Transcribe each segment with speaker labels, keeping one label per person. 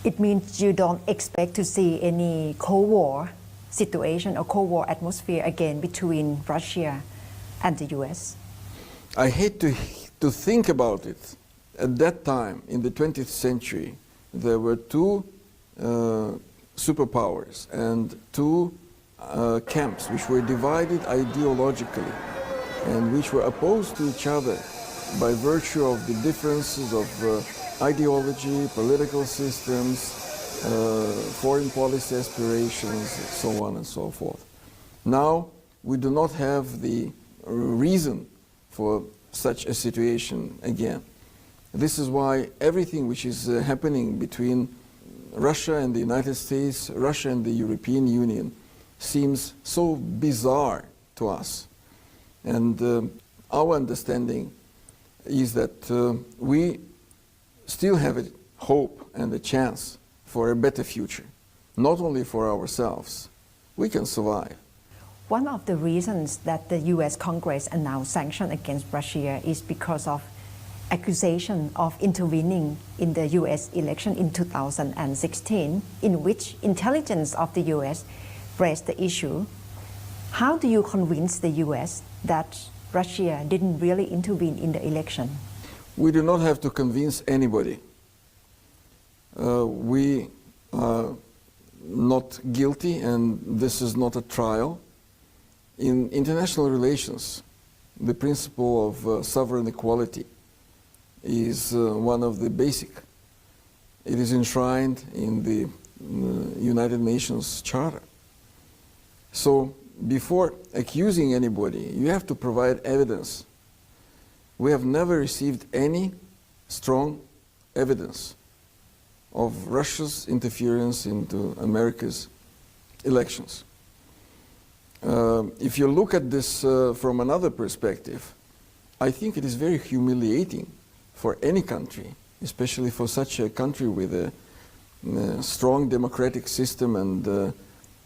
Speaker 1: It means you don't expect to see any Cold War situation or Cold War atmosphere again between Russia and the US.
Speaker 2: I hate to think about it. At that time, in the 20th century, there were two superpowers and two camps which were divided ideologically and which were opposed to each other by virtue of the differences of ideology, political systems, foreign policy aspirations, so on and so forth. Now, we do not have the reason for such a situation again. This is why everything which is happening between Russia and the United States, Russia and the European Union, seems so bizarre to us. And our understanding is that we still have a hope and a chance for a better future, not only for ourselves. We can survive.
Speaker 1: One of the reasons that the US Congress announced sanctions against Russia is because of accusation of intervening in the US election in 2016, in which intelligence of the US raised the issue. How do you convince the US that Russia didn't really intervene in the election?
Speaker 2: We do not have to convince anybody. We are not guilty, and this is not a trial. In international relations, the principle of sovereign equality is one of the basic. It is enshrined in the United Nations Charter. So before accusing anybody, you have to provide evidence. We have never received any strong evidence of Russia's interference into America's elections. If you look at this from another perspective, I think it is very humiliating for any country, especially for such a country with a strong democratic system and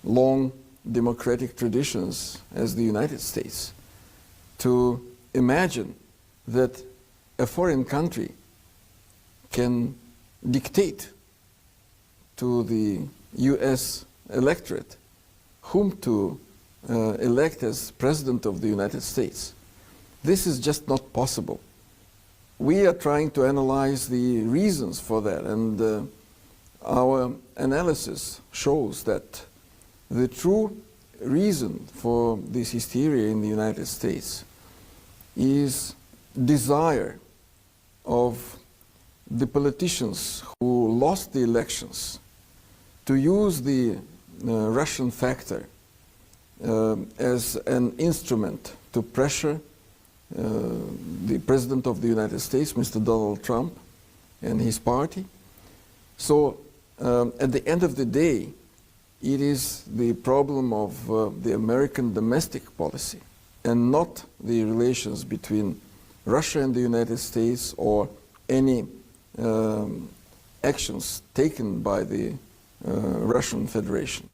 Speaker 2: long democratic traditions as the United States, to imagine that a foreign country can dictate to the US electorate whom to elect as President of the United States. This is just not possible. We are trying to analyze the reasons for that, and our analysis shows that the true reason for this hysteria in the United States is desire of the politicians who lost the elections to use the Russian factor as an instrument to pressure the President of the United States, Mr. Donald Trump, and his party. So at the end of the day, it is the problem of the American domestic policy and not the relations between Russia and the United States or any actions taken by the Russian Federation.